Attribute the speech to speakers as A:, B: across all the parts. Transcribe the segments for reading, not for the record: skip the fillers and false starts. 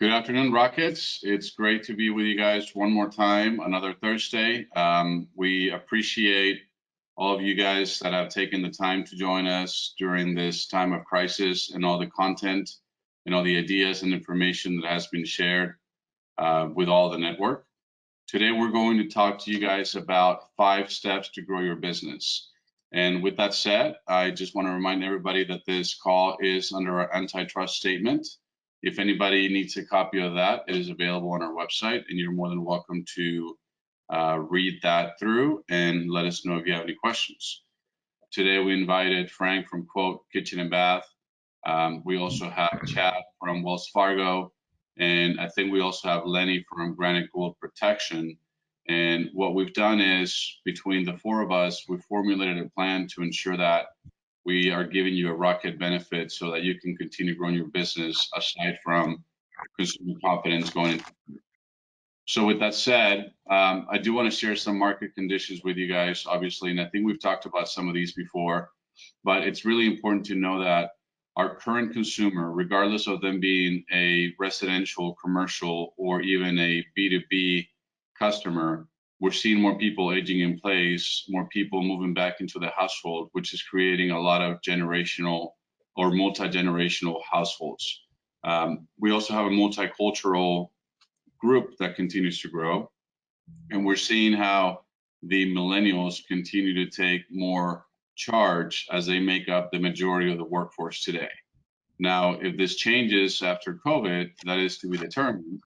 A: Good afternoon, Rockets. It's great to be with you guys one more time, another Thursday. We appreciate all of you guys that have taken the time to join us during this time of crisis and all the content and all the ideas and information that has been shared with all the network. Today, we're going to talk to you guys about 5 steps to grow your business. And with that said, I just want to remind everybody that this call is under our antitrust statement. If anybody needs a copy of that, it is available on our website, and you're more than welcome to read that through and let us know if you have any questions. Today, we invited Frank from Quote Kitchen and Bath. We also have Chad from Wells Fargo, and I think we also have Lenny from Granite Gold Protection. And what we've done is, between the 4 of us, we've formulated a plan to ensure that we are giving you a rocket benefit so that you can continue growing your business aside from consumer confidence going into. So with that said, I do want to share some market conditions with you guys, obviously, and I think we've talked about some of these before, but it's really important to know that our current consumer, regardless of them being a residential, commercial, or even a B2B customer, we're seeing more people aging in place, more people moving back into the household, which is creating a lot of generational or multi-generational households. We also have a multicultural group that continues to grow, and we're seeing how the millennials continue to take more charge as they make up the majority of the workforce today. Now, if this changes after COVID, that is to be determined,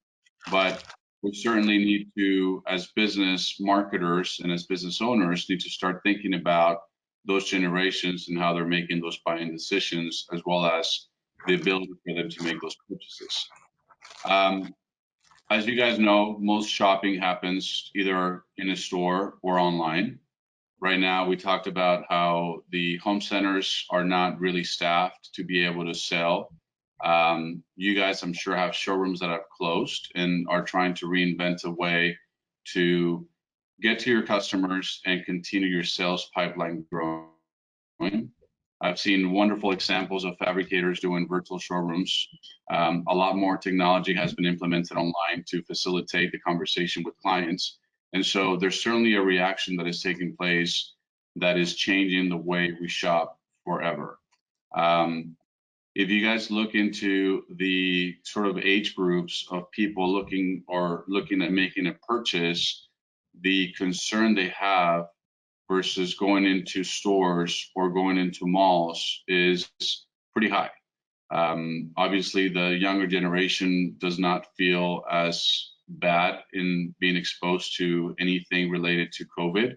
A: but we certainly need to, as business marketers and as business owners, need to start thinking about those generations and how they're making those buying decisions, as well as the ability for them to make those purchases. As you guys know, most shopping happens either in a store or online. Right now, we talked about how the home centers are not really staffed to be able to sell. You guys, I'm sure, have showrooms that have closed and are trying to reinvent a way to get to your customers and continue your sales pipeline growing. I've seen wonderful examples of fabricators doing virtual showrooms. A lot more technology has been implemented online to facilitate the conversation with clients. And so there's certainly a reaction that is taking place that is changing the way we shop forever. If you guys look into the sort of age groups of people looking at making a purchase, the concern they have versus going into stores or going into malls is pretty high. Obviously, the younger generation does not feel as bad in being exposed to anything related to COVID.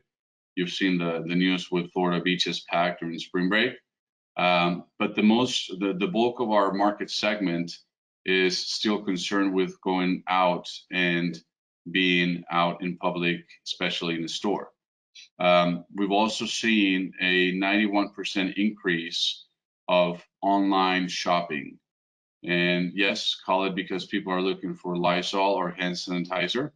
A: You've seen the news with Florida beaches packed during spring break. But the bulk of our market segment is still concerned with going out and being out in public, especially in the store. We've also seen a 91% increase of online shopping. And yes, call it because people are looking for Lysol or hand sanitizer,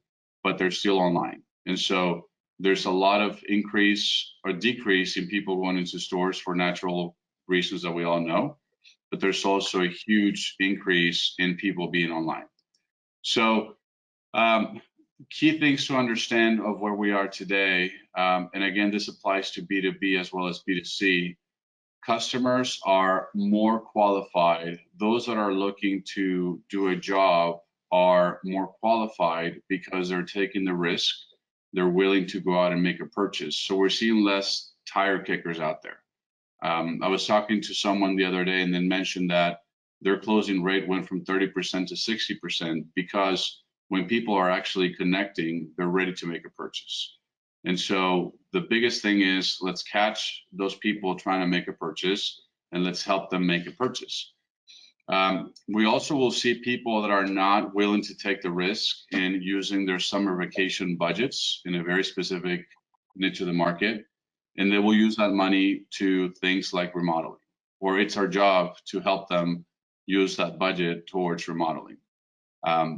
A: but they're still online. And so there's a lot of increase or decrease in people going into stores for natural reasons that we all know, but there's also a huge increase in people being online. So key things to understand of where we are today, and again, this applies to B2B as well as B2C, customers are more qualified. Those that are looking to do a job are more qualified because they're taking the risk. They're willing to go out and make a purchase. So we're seeing less tire kickers out there. I was talking to someone the other day and then mentioned that their closing rate went from 30% to 60% because when people are actually connecting, they're ready to make a purchase. And so the biggest thing is let's catch those people trying to make a purchase and let's help them make a purchase. We also will see people that are not willing to take the risk in using their summer vacation budgets in a very specific niche of the market, and they will use that money to things like remodeling, or it's our job to help them use that budget towards remodeling.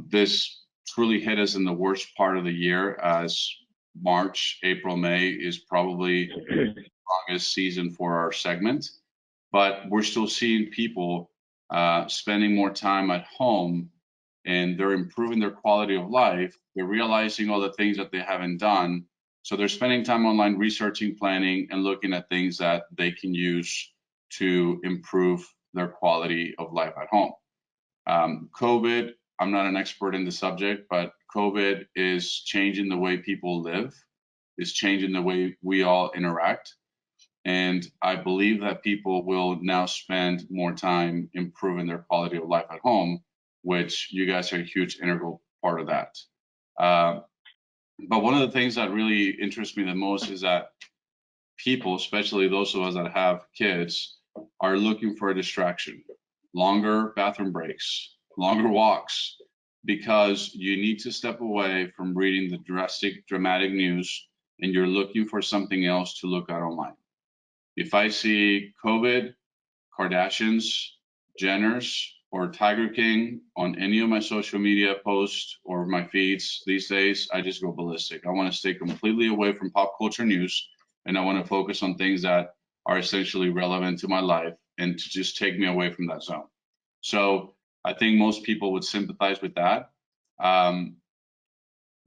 A: This truly hit us in the worst part of the year, as March, April, May is probably the strongest season for our segment, but we're still seeing people spending more time at home and they're improving their quality of life. They're realizing all the things that they haven't done. So they're spending time online researching, planning, and looking at things that they can use to improve their quality of life at home. COVID, I'm not an expert in the subject, but COVID is changing the way people live, is changing the way we all interact. And I believe that people will now spend more time improving their quality of life at home, which you guys are a huge integral part of that. But one of the things that really interests me the most is that people, especially those of us that have kids, are looking for a distraction, longer bathroom breaks, longer walks, because you need to step away from reading the dramatic news and you're looking for something else to look at online. If I see COVID, Kardashians, Jenners, or Tiger King on any of my social media posts or my feeds these days, I just go ballistic. I want to stay completely away from pop culture news, and I want to focus on things that are essentially relevant to my life and to just take me away from that zone. So I think most people would sympathize with that. When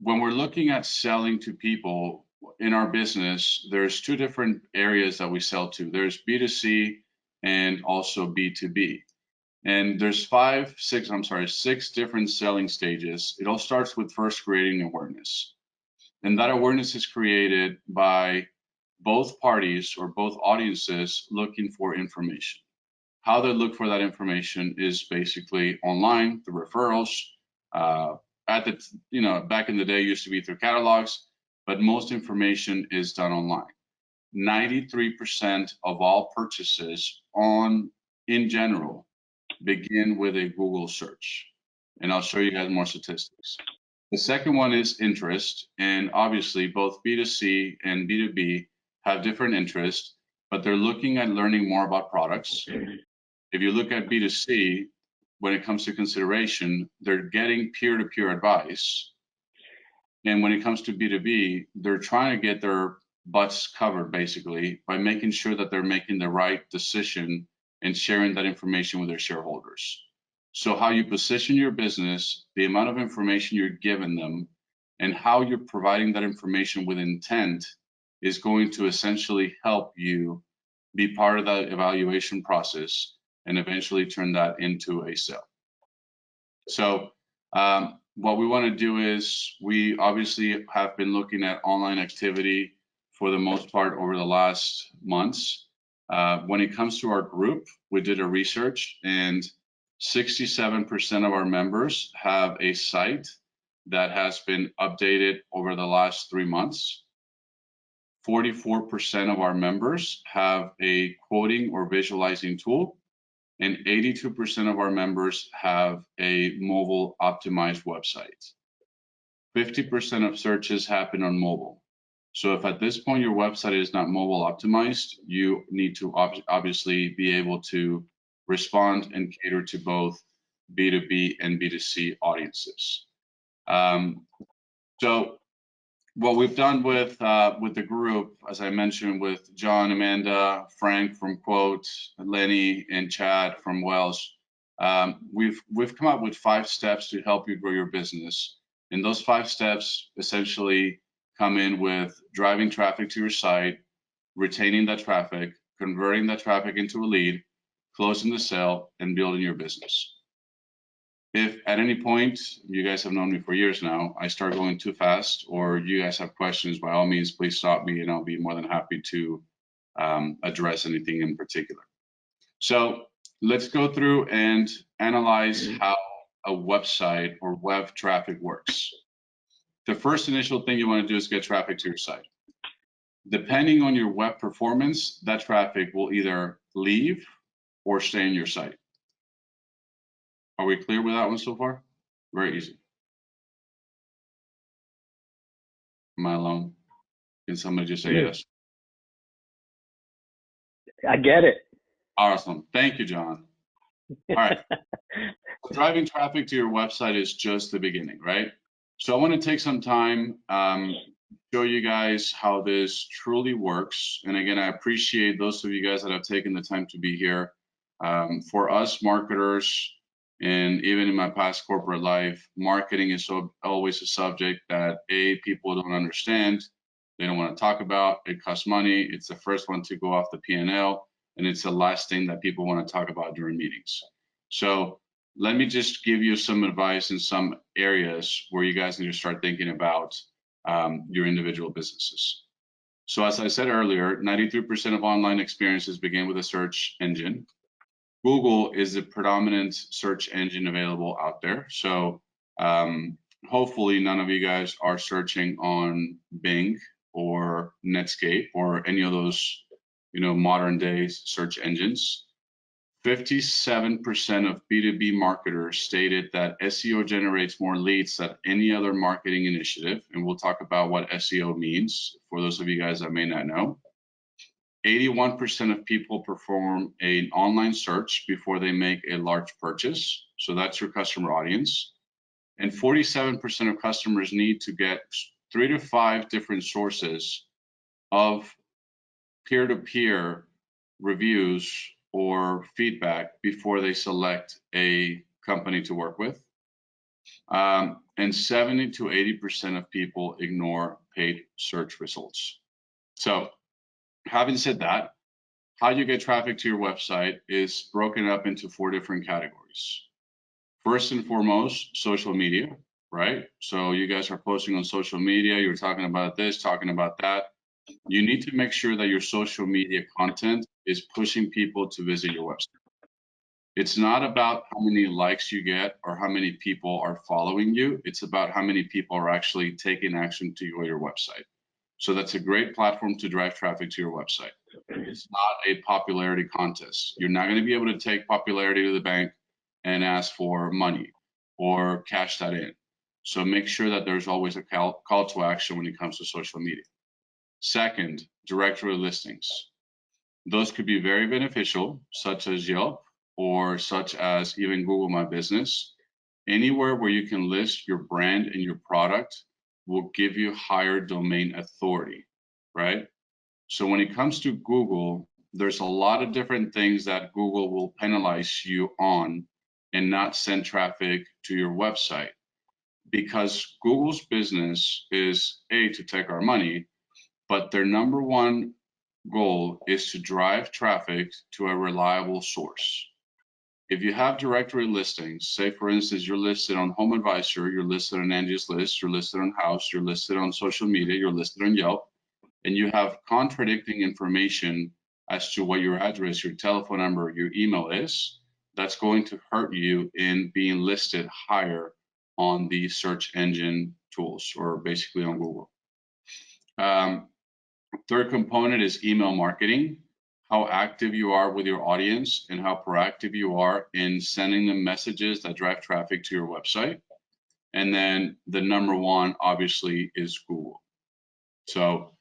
A: we're looking at selling to people in our business, there's two different areas that we sell to. There's B2C and also B2B. And there's six different selling stages. It all starts with first creating awareness. And that awareness is created by both parties or both audiences looking for information. How they look for that information is basically online, the referrals. Back in the day, used to be through catalogs, but most information is done online. 93% of all purchases in general begin with a Google search. And I'll show you guys more statistics. The second one is interest. And obviously both B2C and B2B have different interests, but they're looking at learning more about products. If you look at B2C, when it comes to consideration, they're getting peer-to-peer advice. And when it comes to B2B, they're trying to get their butts covered basically by making sure that they're making the right decision and sharing that information with their shareholders. So how you position your business, the amount of information you're giving them, and how you're providing that information with intent is going to essentially help you be part of that evaluation process and eventually turn that into a sale. So what we want to do is we obviously have been looking at online activity for the most part over the last months. When it comes to our group, we did a research and 67% of our members have a site that has been updated over the last 3 months. 44% of our members have a quoting or visualizing tool, and 82% of our members have a mobile optimized website. 50% of searches happen on mobile. So if at this point your website is not mobile optimized, you need to obviously be able to respond and cater to both B2B and B2C audiences. So what we've done with the group, as I mentioned, with John, Amanda, Frank from Quote, Lenny, and Chad from Wells, we've come up with 5 steps to help you grow your business. And those 5 steps essentially come in with driving traffic to your site, retaining that traffic, converting that traffic into a lead, closing the sale, and building your business. If at any point, you guys have known me for years now, I start going too fast or you guys have questions, by all means, please stop me and I'll be more than happy to address anything in particular. So let's go through and analyze how a website or web traffic works. The first initial thing you want to do is get traffic to your site. Depending on your web performance, that traffic will either leave or stay in your site. Are we clear with that one so far? Very easy. Am I alone? Can somebody just say yes?
B: I get it.
A: Awesome. Thank you, John. All right. Driving traffic to your website is just the beginning, right? So I want to take some time, show you guys how this truly works. And again, I appreciate those of you guys that have taken the time to be here. For us marketers, And even in my past corporate life, marketing is always a subject that people don't understand. They don't want to talk about. It costs money. It's the first one to go off the P&L, and it's the last thing that people want to talk about during meetings. So let me just give you some advice in some areas where you guys need to start thinking about your individual businesses. So as I said earlier, 93% of online experiences begin with a search engine. Google is the predominant search engine available out there. So hopefully none of you guys are searching on Bing or Netscape or any of those, modern day search engines. 57% of B2B marketers stated that SEO generates more leads than any other marketing initiative. And we'll talk about what SEO means for those of you guys that may not know. 81% of people perform an online search before they make a large purchase. So that's your customer audience. And 47% of customers need to get 3 to 5 different sources of peer-to-peer reviews or feedback before they select a company to work with. And 70 to 80% of people ignore paid search results. So having said that, how you get traffic to your website is broken up into 4 different categories. First and foremost, social media, right? So you guys are posting on social media, you're talking about this, talking about that. You need to make sure that your social media content is pushing people to visit your website. It's not about how many likes you get or how many people are following you. It's about how many people are actually taking action to go to your website. So that's a great platform to drive traffic to your website. It's not a popularity contest. You're not going to be able to take popularity to the bank and ask for money or cash that in. So make sure that there's always a call to action when it comes to social media. Second, directory listings. Those could be very beneficial, such as Yelp or such as even Google My Business. Anywhere where you can list your brand and your product will give you higher domain authority, right? So when it comes to Google, there's a lot of different things that Google will penalize you on and not send traffic to your website, because Google's business is to take our money, but their number one goal is to drive traffic to a reliable source. If you have directory listings, say for instance, you're listed on Home Advisor, you're listed on Angie's List, you're listed on House, you're listed on social media, you're listed on Yelp, and you have contradicting information as to what your address, your telephone number, your email is, that's going to hurt you in being listed higher on the search engine tools, or basically on Google. Third component is email marketing. How active you are with your audience and how proactive you are in sending them messages that drive traffic to your website. And then the number one, obviously, is Google. So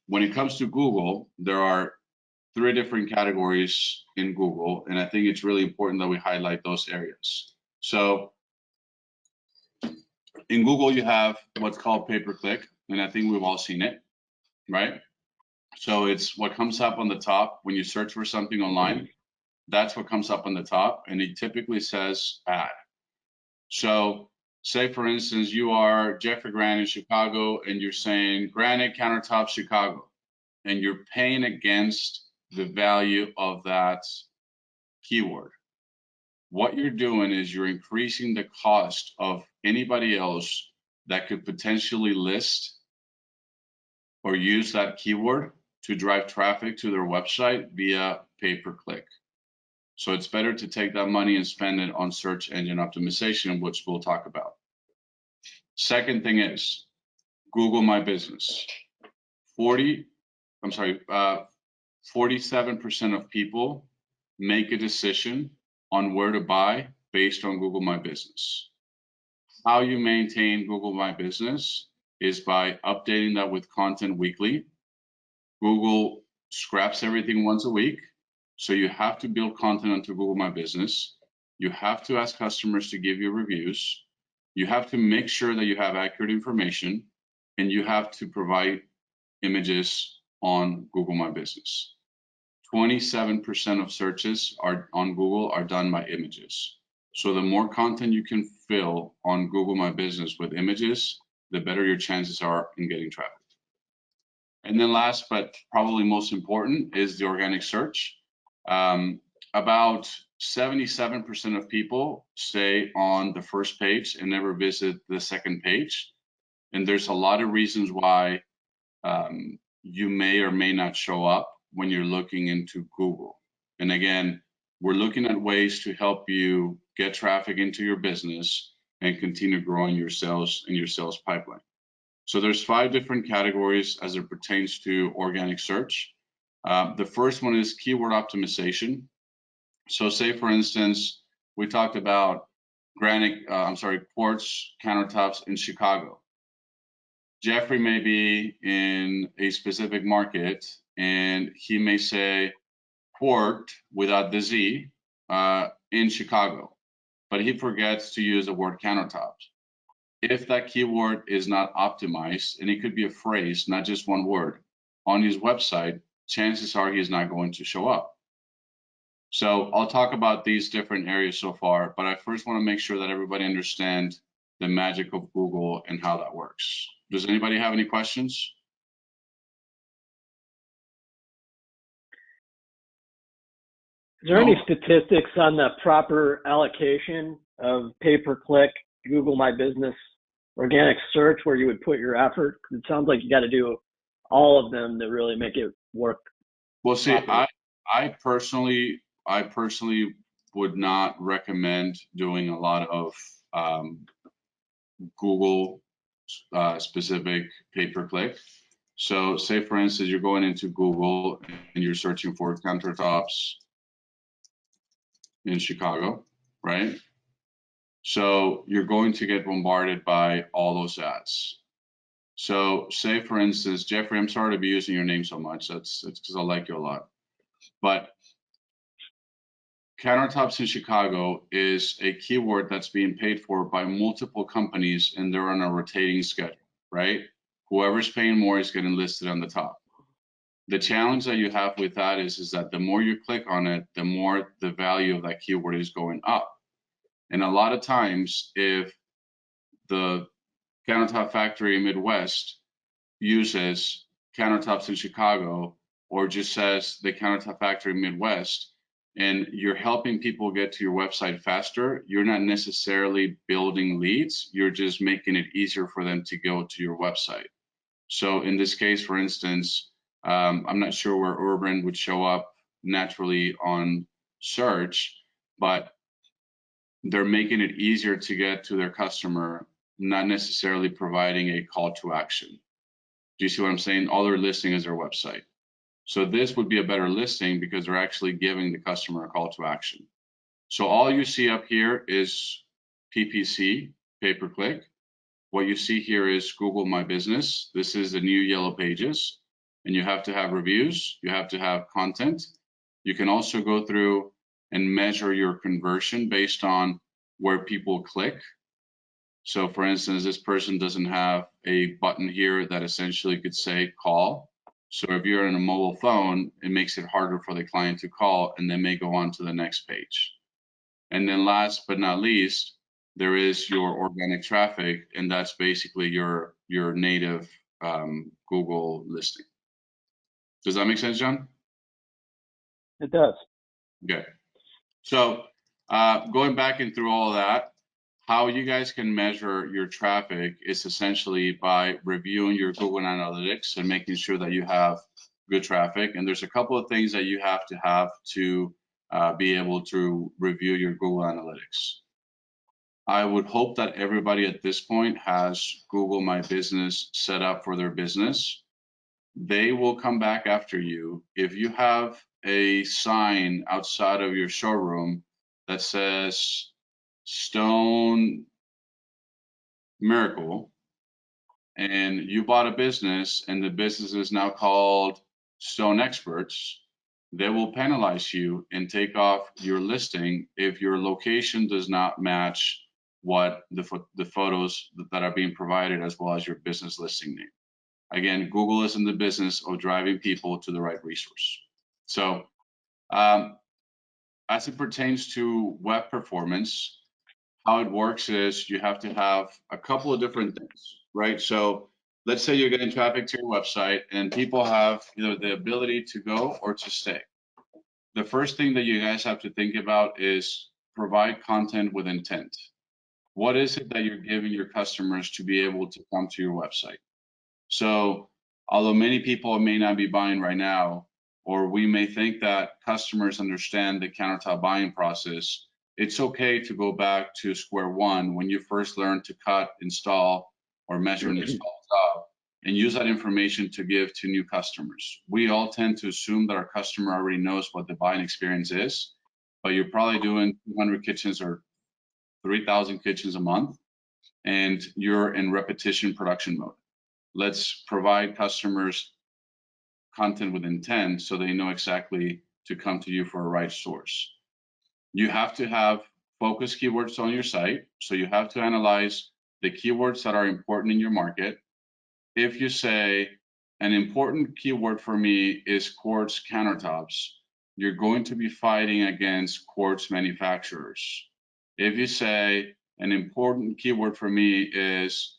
A: when it comes to Google, there are 3 different categories in Google, and I think it's really important that we highlight those areas. So in Google, you have what's called pay-per-click, and I think we've all seen it, right? So it's what comes up on the top when you search for something online. That's what comes up on the top, and it typically says ad. So say for instance, you are Jeffrey Grant in Chicago and you're saying granite countertop Chicago, and you're paying against the value of that keyword. What you're doing is you're increasing the cost of anybody else that could potentially list or use that keyword to drive traffic to their website via pay-per-click. So it's better to take that money and spend it on search engine optimization, which we'll talk about. Second thing is Google My Business. 47% of people make a decision on where to buy based on Google My Business. How you maintain Google My Business is by updating that with content weekly. Google scraps everything once a week, so you have to build content onto Google My Business. You have to ask customers to give you reviews. You have to make sure that you have accurate information, and you have to provide images on Google My Business. 27% of searches are on Google are done by images. So the more content you can fill on Google My Business with images, the better your chances are in getting traffic. And then last, but probably most important, is the organic search. About 77% of people stay on the first page and never visit the second page. And there's a lot of reasons why you may or may not show up when you're looking into Google. And again, we're looking at ways to help you get traffic into your business and continue growing your sales and your sales pipeline. So there's 5 different categories as it pertains to organic search. The first one is keyword optimization. So say, for instance, we talked about quartz countertops in Chicago. Jeffrey may be in a specific market and he may say quart without the Z in Chicago, but he forgets to use the word countertops. If that keyword is not optimized, and it could be a phrase, not just one word, on his website, chances are he's not going to show up. So I'll talk about these different areas so far, but I first want to make sure that everybody understands the magic of Google and how that works. Does anybody have any questions?
B: Is there any statistics on the proper allocation of pay-per-click, Google My Business, organic search, where you would put your effort? It sounds like you got to do all of them to really make it work.
A: Well, see, I personally would not recommend doing a lot of Google specific pay-per-click. So say, for instance, you're going into Google and you're searching for countertops in Chicago, right? So you're going to get bombarded by all those ads. So say, for instance, Jeffrey, I'm sorry to be using your name so much. It's because I like you a lot. But countertops in Chicago is a keyword that's being paid for by multiple companies, and they're on a rotating schedule, right? Whoever's paying more is getting listed on the top. The challenge that you have with that is that the more you click on it, the more the value of that keyword is going up. And a lot of times, if the countertop factory Midwest uses countertops in Chicago, or just says the countertop factory Midwest, and you're helping people get to your website faster, you're not necessarily building leads, you're just making it easier for them to go to your website. So in this case, for instance, I'm not sure where Urban would show up naturally on search, but they're making it easier to get to their customer, not necessarily providing a call to action. Do you see what I'm saying? All they're listing is their website. So this would be a better listing because they're actually giving the customer a call to action. So all you see up here is PPC, pay-per-click. What you see here is Google My Business. This is the new yellow pages, and you have to have reviews. You have to have content. You can also go through and measure your conversion based on where people click. So for instance, this person doesn't have a button here that essentially could say call. So if you're on a mobile phone, it makes it harder for the client to call, and they may go on to the next page. And then last but not least, there is your organic traffic, and that's basically your native Google listing. Does that make sense, John?
B: It does.
A: Okay. So going back and through all of that, how you guys can measure your traffic is essentially by reviewing your Google Analytics and making sure that you have good traffic. And there's a couple of things that you have to be able to review your Google Analytics. I would hope that everybody at this point has Google My Business set up for their business. They will come back after you. If you have a sign outside of your showroom that says Stone Miracle, and you bought a business and the business is now called Stone Experts, they will penalize you and take off your listing if your location does not match what the photos that are being provided, as well as your business listing name. Again, Google is in the business of driving people to the right resource. So as it pertains to web performance, how it works is you have to have a couple of different things, right? So let's say you're getting traffic to your website and people have either the ability to go or to stay. The first thing that you guys have to think about is provide content with intent. What is it that you're giving your customers to be able to come to your website? So although many people may not be buying right now, or we may think that customers understand the countertop buying process, it's okay to go back to square one when you first learn to cut, install, or measure and install a job, and use that information to give to new customers. We all tend to assume that our customer already knows what the buying experience is, but you're probably doing 200 kitchens or 3,000 kitchens a month, and you're in repetition production mode. Let's provide customers content with intent so they know exactly to come to you for a right source. You have to have focus keywords on your site. So you have to analyze the keywords that are important in your market. If you say an important keyword for me is quartz countertops, you're going to be fighting against quartz manufacturers. If you say an important keyword for me is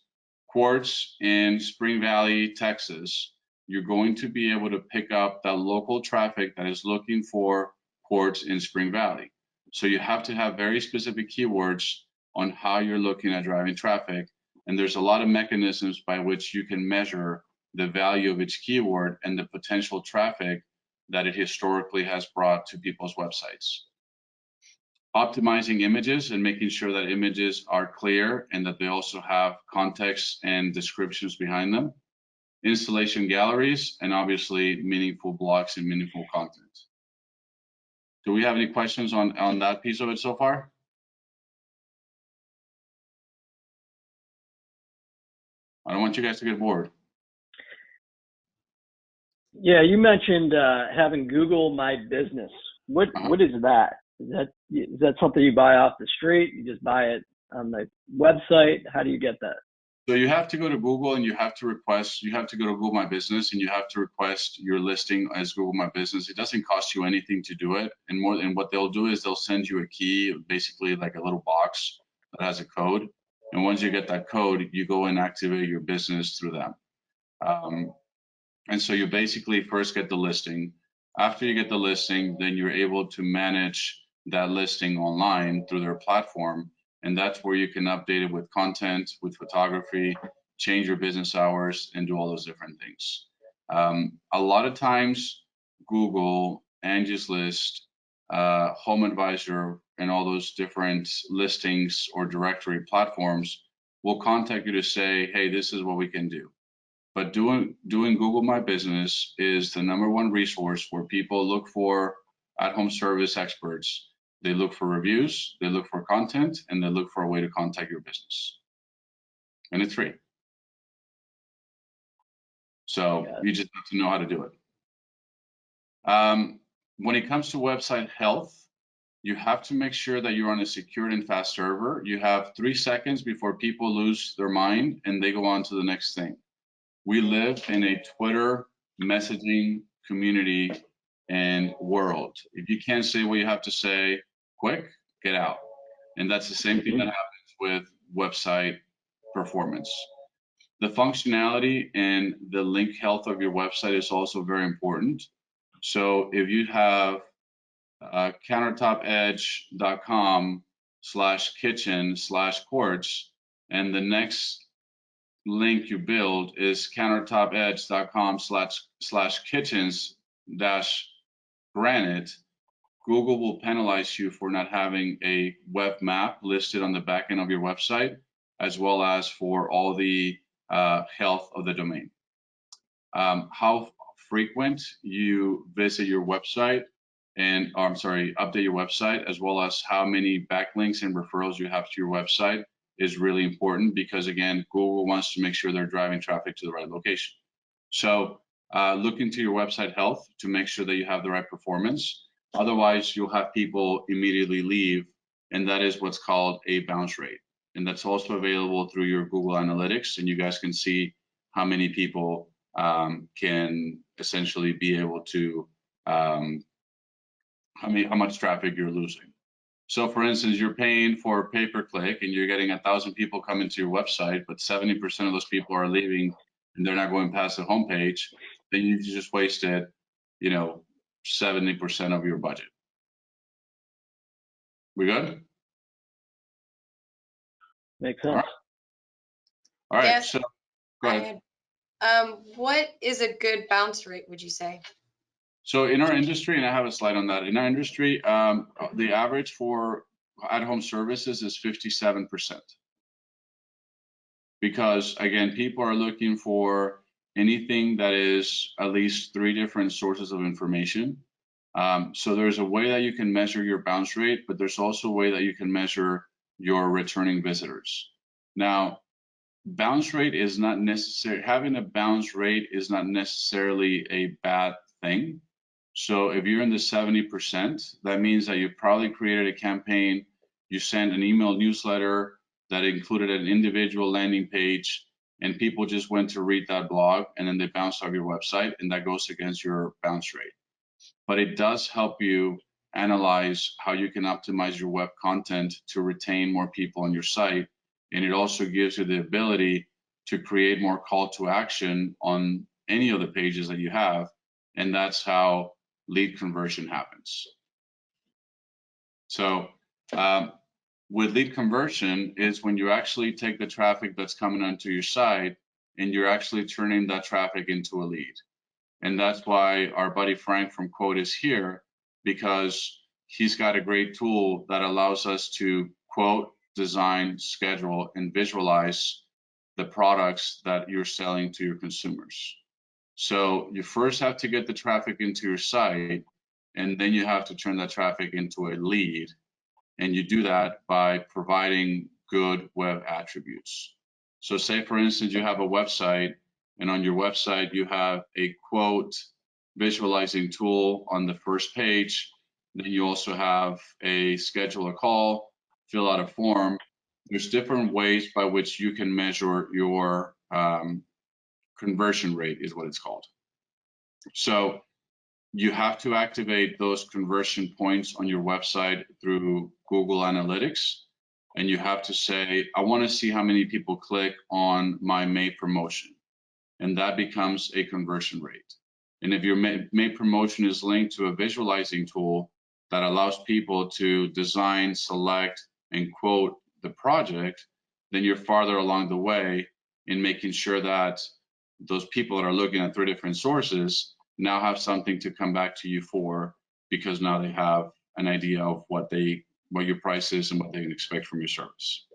A: quartz in Spring Valley, Texas, you're going to be able to pick up that local traffic that is looking for quartz in Spring Valley. So you have to have very specific keywords on how you're looking at driving traffic. And there's a lot of mechanisms by which you can measure the value of each keyword and the potential traffic that it historically has brought to people's websites. Optimizing images and making sure that images are clear and that they also have context and descriptions behind them. Installation galleries, and obviously meaningful blocks and meaningful content. Do we have any questions on that piece of it so far? I don't want you guys to get bored.
B: Yeah, you mentioned having Google My Business. What is that? Is that something you buy off the street? You just buy it on the website? How do you get that?
A: So you have to go to Google and you have to go to Google My Business and you have to request your listing as Google My Business. It doesn't cost you anything to do it. And what they'll do is they'll send you a key, basically like a little box that has a code. And once you get that code, you go and activate your business through them. And so you basically first get the listing. After you get the listing, then you're able to manage that listing online through their platform. And that's where you can update it with content, with photography, change your business hours, and do all those different things. A lot of times, Google, Angie's List, Home Advisor, and all those different listings or directory platforms will contact you to say, hey, this is what we can do. But doing Google My Business is the #1 resource where people look for at-home service experts. They look for reviews, they look for content, and they look for a way to contact your business. And it's free. So you just have to know how to do it. When it comes to website health, you have to make sure that you're on a secured and fast server. You have 3 seconds before people lose their mind and they go on to the next thing. We live in a Twitter messaging community and world. If you can't say what you have to say quick, get out. And that's the same thing that happens with website performance. The functionality and the link health of your website is also very important. So if you have countertopedge.com/kitchen/quartz, and the next link you build is countertopedge.com/kitchens-granite, Google will penalize you for not having a web map listed on the back end of your website, as well as for all the health of the domain. How frequent you visit your website and, update your website, as well as how many backlinks and referrals you have to your website is really important because, again, Google wants to make sure they're driving traffic to the right location. So look into your website health to make sure that you have the right performance. Otherwise, you'll have people immediately leave, and that is what's called a bounce rate. And that's also available through your Google Analytics, and you guys can see how many people can essentially be able to, how much traffic you're losing. So for instance, you're paying for pay-per-click and you're getting 1,000 people coming to your website, but 70% of those people are leaving and they're not going past the homepage, then you just wasted, 70% of your budget. We good?
B: Makes sense.
A: All right.
C: Yes,
A: So go ahead.
C: what is a good bounce rate, would you say?
A: So in our industry, and I have a slide on that, in our industry, the average for at-home services is 57%. Because again, people are looking for anything that is at least 3 different sources of information. So there's a way that you can measure your bounce rate, but there's also a way that you can measure your returning visitors. Now, bounce rate is not necessary. Having a bounce rate is not necessarily a bad thing. So if you're in the 70%, that means that you probably created a campaign, you sent an email newsletter that included an individual landing page, and people just went to read that blog and then they bounced off your website, and that goes against your bounce rate. But it does help you analyze how you can optimize your web content to retain more people on your site. And it also gives you the ability to create more call to action on any of the pages that you have. And that's how lead conversion happens. So with lead conversion is when you actually take the traffic that's coming onto your site and you're actually turning that traffic into a lead. And that's why our buddy Frank from Quote is here, because he's got a great tool that allows us to quote, design, schedule, and visualize the products that you're selling to your consumers. So you first have to get the traffic into your site, and then you have to turn that traffic into a lead. And you do that by providing good web attributes. So say, for instance, you have a website, and on your website, you have a quote visualizing tool on the first page. Then you also have a schedule a call, fill out a form. There's different ways by which you can measure your conversion rate, is what it's called. So you have to activate those conversion points on your website through Google Analytics. And you have to say, I want to see how many people click on my May promotion. And that becomes a conversion rate. And if your May promotion is linked to a visualizing tool that allows people to design, select, and quote the project, then you're farther along the way in making sure that those people that are looking at 3 different sources now have something to come back to you for, because now they have an idea of what your price is and what they can expect from your service.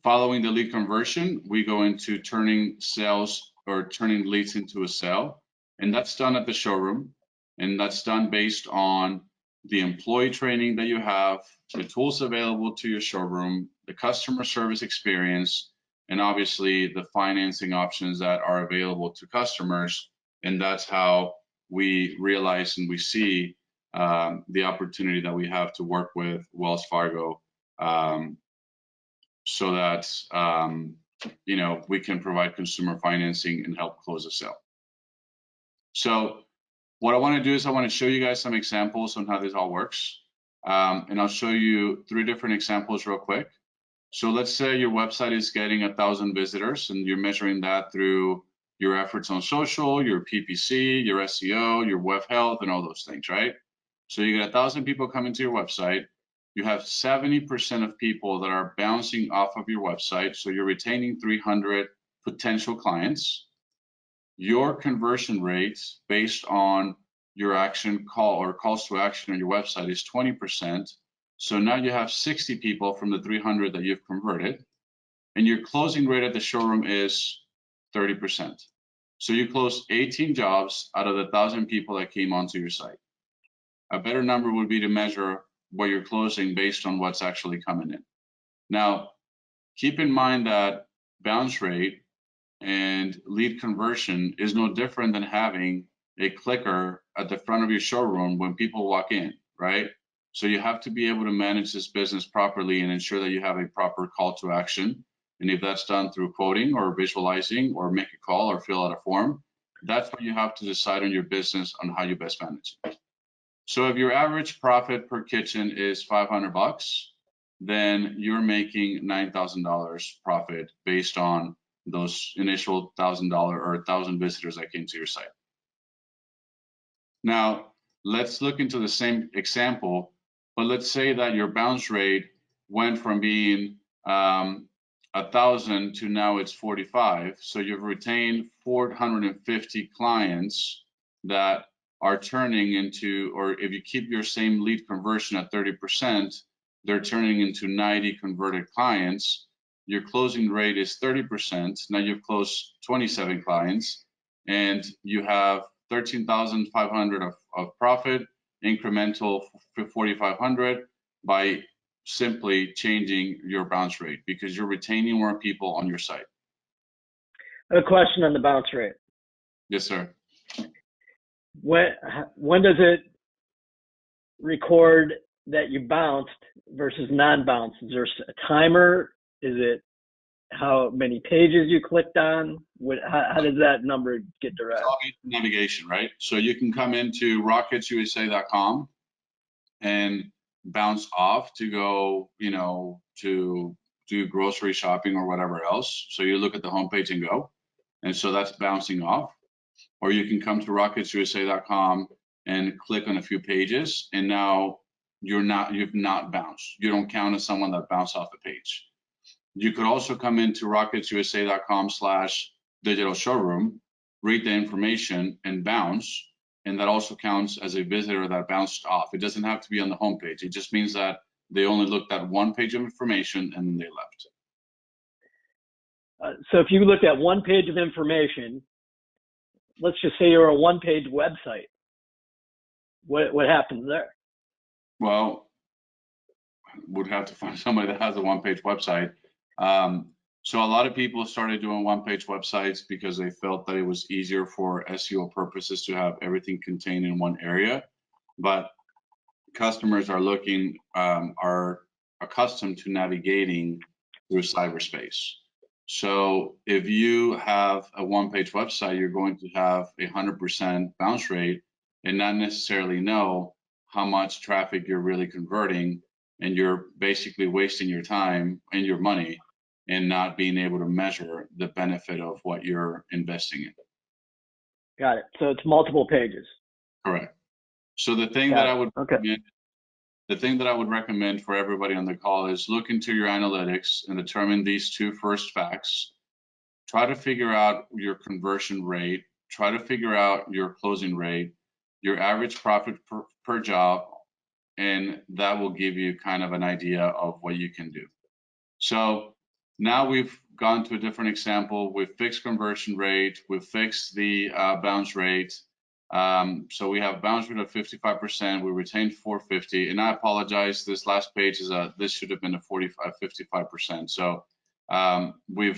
A: Following the lead conversion, we go into turning sales or turning leads into a sale, and that's done at the showroom, and that's done based on the employee training that you have, the tools available to your showroom, the customer service experience, and obviously the financing options that are available to customers. And that's how we realize and we see the opportunity that we have to work with Wells Fargo, so that we can provide consumer financing and help close a sale. So what I want to do is I want to show you guys some examples on how this all works. And I'll show you 3 different examples real quick. So let's say your website is getting 1,000 visitors and you're measuring that through your efforts on social, your PPC, your SEO, your web health, and all those things, right? So you get 1,000 people coming to your website. You have 70% of people that are bouncing off of your website. So you're retaining 300 potential clients. Your conversion rates based on your action call or calls to action on your website is 20%. So now you have 60 people from the 300 that you've converted, and your closing rate at the showroom is 30%. So you closed 18 jobs out of the 1,000 people that came onto your site. A better number would be to measure what you're closing based on what's actually coming in. Now, keep in mind that bounce rate and lead conversion is no different than having a clicker at the front of your showroom when people walk in, right? So you have to be able to manage this business properly and ensure that you have a proper call to action. And if that's done through quoting or visualizing or make a call or fill out a form, that's what you have to decide on your business on how you best manage it. So if your average profit per kitchen is $500, then you're making $9,000 profit based on those initial $1,000 or 1,000 visitors that came to your site. Now, let's look into the same example, but let's say that your bounce rate went from being 1,000 to now it's 45. So you've retained 450 clients that are turning into, or if you keep your same lead conversion at 30%, they're turning into 90 converted clients. Your closing rate is 30%. Now you've closed 27 clients and you have 13,500 of profit, incremental 4,500 by simply changing your bounce rate because you're retaining more people on your site.
B: A question on the bounce rate.
A: Yes, sir.
B: When does it record that you bounced versus non-bounce? Is there a timer? Is it how many pages you clicked on? How does that number get derived?
A: It's all navigation, right? So you can come into ROCKHEADSUSA.com and bounce off to go, to do grocery shopping or whatever else. So you look at the homepage and go. And so that's bouncing off. Or you can come to ROCKHEADSUSA.com and click on a few pages, and now you've not bounced. You don't count as someone that bounced off the page. You could also come into ROCKHEADSUSA.com/digital showroom, read the information and bounce, and that also counts as a visitor that bounced off. It doesn't have to be on the homepage. It just means that they only looked at one page of information and then they left.
B: So if you looked at one page of information, let's just say you're a one-page website, what happens there?
A: Well, would have to find somebody that has a one-page website. So a lot of people started doing one-page websites because they felt that it was easier for SEO purposes to have everything contained in one area. But customers are accustomed to navigating through cyberspace. So if you have a one-page website, you're going to have 100% bounce rate and not necessarily know how much traffic you're really converting, and you're basically wasting your time and your money and not being able to measure the benefit of what you're investing in.
B: Got it. So it's multiple pages.
A: Correct. So the thing that I would
B: recommend,
A: the thing that I would recommend for everybody on the call is look into your analytics and determine these two first facts. Try to figure out your conversion rate. Try to figure out your closing rate, your average profit per job, and that will give you kind of an idea of what you can do. So now we've gone to a different example. We've fixed conversion rate. We've fixed the bounce rate. So we have bounce rate of 55%. We retained 450, and I apologize. This last page is this should have been a 55%. So we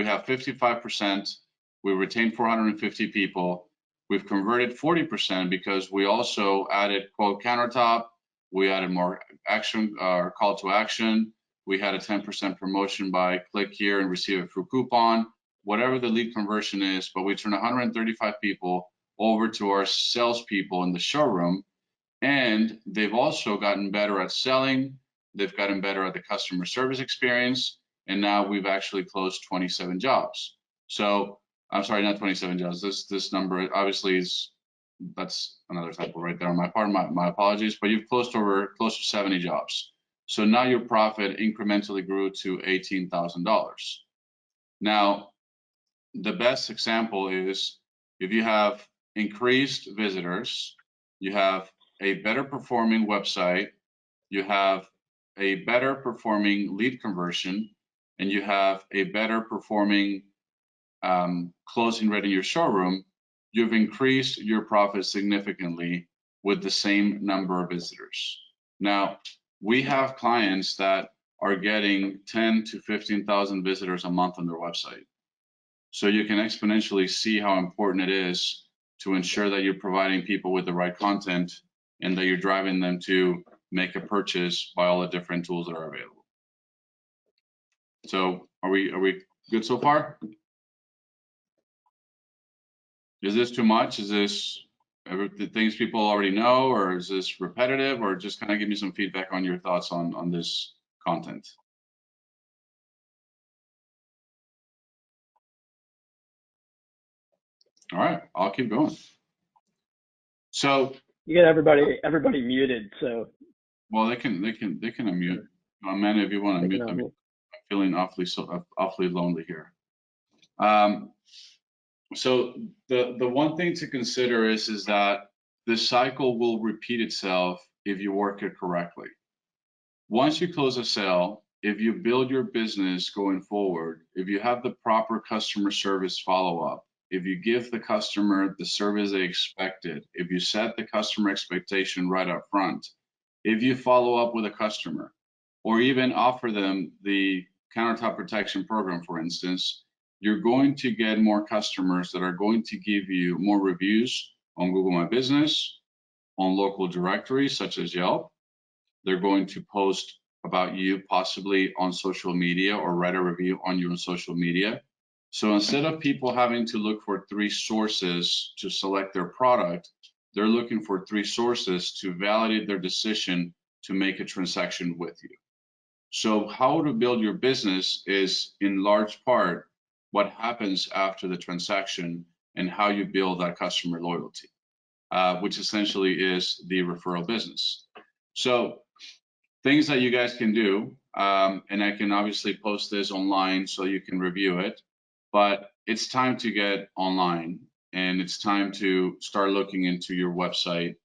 A: have 55%. We retained 450 people. We've converted 40% because we also added quote countertop. We added more action or call to action. We had a 10% promotion by click here and receive a free coupon, whatever the lead conversion is. But we turned 135 people over to our salespeople in the showroom, and they've also gotten better at selling. They've gotten better at the customer service experience, and now we've actually closed 27 jobs. So I'm sorry, not 27 jobs. This number obviously that's another typo right there on my part. My apologies, but you've closed close to 70 jobs. So now your profit incrementally grew to $18,000. Now, the best example is if you have increased visitors, you have a better performing website, you have a better performing lead conversion, and you have a better performing closing rate in your showroom, you've increased your profit significantly with the same number of visitors. Now, we have clients that are getting 10 to 15,000 visitors a month on their website. So you can exponentially see how important it is to ensure that you're providing people with the right content and that you're driving them to make a purchase by all the different tools that are available. So are we good so far? Is this too much? Is this the things people already know, or is this repetitive, or just kind of give me some feedback on your thoughts on this content? All right, I'll keep going. So
B: you got everybody muted, so
A: well, they can unmute. Amanda, if you want to
B: they can
A: mute them,
B: unmute.
A: I'm feeling awfully lonely here. So the one thing to consider is that the cycle will repeat itself if you work it correctly. Once you close a sale, if you build your business going forward, if you have the proper customer service follow-up, if you give the customer the service they expected, if you set the customer expectation right up front, if you follow up with a customer, or even offer them the countertop protection program, for instance, you're going to get more customers that are going to give you more reviews on Google My Business, on local directories such as Yelp. They're going to post about you possibly on social media or write a review on your social media. So instead of people having to look for 3 sources to select their product, they're looking for 3 sources to validate their decision to make a transaction with you. So how to build your business is in large part what happens after the transaction and how you build that customer loyalty, which essentially is the referral business. So things that you guys can do, and I can obviously post this online so you can review it, but it's time to get online and it's time to start looking into your website.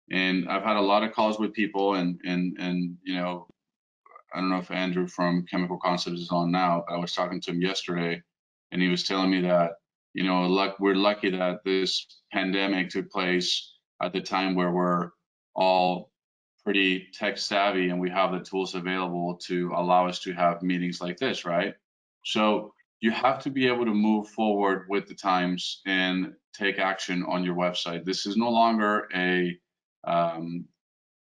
A: And I've had a lot of calls with people and you know, I don't know if Andrew from Chemical Concepts is on now, but I was talking to him yesterday and he was telling me that, you know, we're lucky that this pandemic took place at the time where we're all pretty tech savvy and we have the tools available to allow us to have meetings like this, right? So you have to be able to move forward with the times and take action on your website. This is no longer a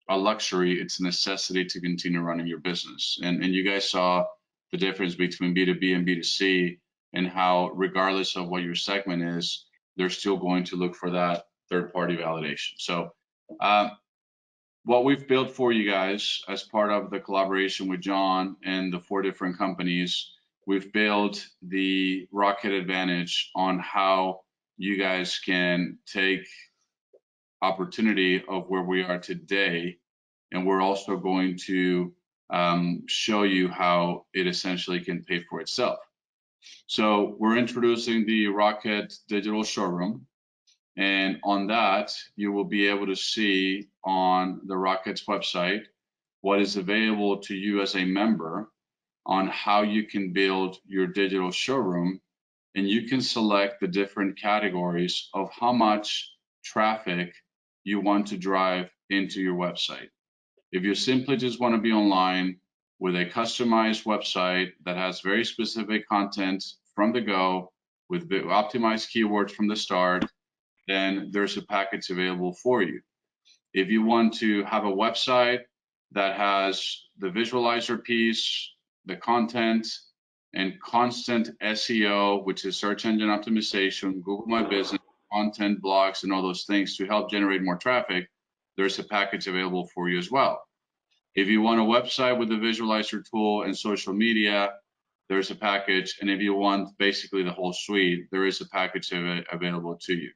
A: luxury, it's a necessity to continue running your business. And you guys saw the difference between B2B and B2C and how regardless of what your segment is, they're still going to look for that third-party validation. So what we've built for you guys as part of the collaboration with John and the 4 different companies, we've built the ROCKHEAD Advantage on how you guys can take opportunity of where we are today, and we're also going to show you how it essentially can pay for itself. So we're introducing the ROCKHEAD digital showroom, and on that you will be able to see on the ROCKHEAD's website what is available to you as a member on how you can build your digital showroom, and you can select the different categories of how much traffic you want to drive into your website. If you simply just want to be online with a customized website that has very specific content from the go with optimized keywords from the start, then there's a package available for you. If you want to have a website that has the visualizer piece, the content, and constant SEO, which is search engine optimization, Google My Business, content, blogs, and all those things to help generate more traffic, there's a package available for you as well. If you want a website with the visualizer tool and social media, there's a package. And if you want basically the whole suite, there is a package available to you.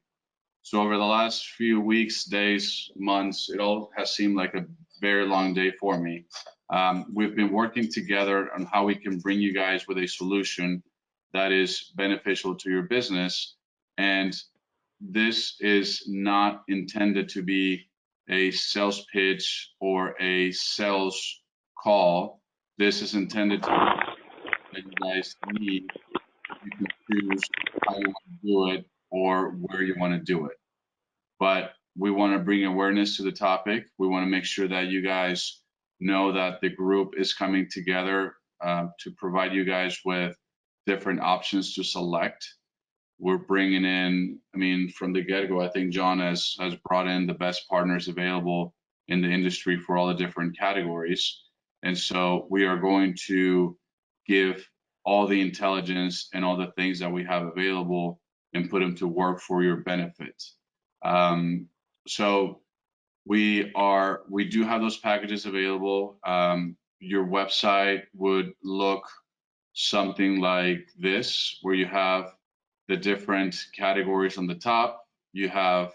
A: So over the last few weeks, days, months, it all has seemed like a very long day for me. We've been working together on how we can bring you guys with a solution that is beneficial to your business. And this is not intended to be a sales pitch or a sales call. This is intended to that you guys need. You can choose how you want to do it or where you want to do it. But we want to bring awareness to the topic. We want to make sure that you guys know that the group is coming together to provide you guys with different options to select. We're bringing in, I mean, from the get-go, I think John has brought in the best partners available in the industry for all the different categories. And so we are going to give all the intelligence and all the things that we have available and put them to work for your benefit. So we do have those packages available. Your website would look something like this, where you have the different categories on the top. You have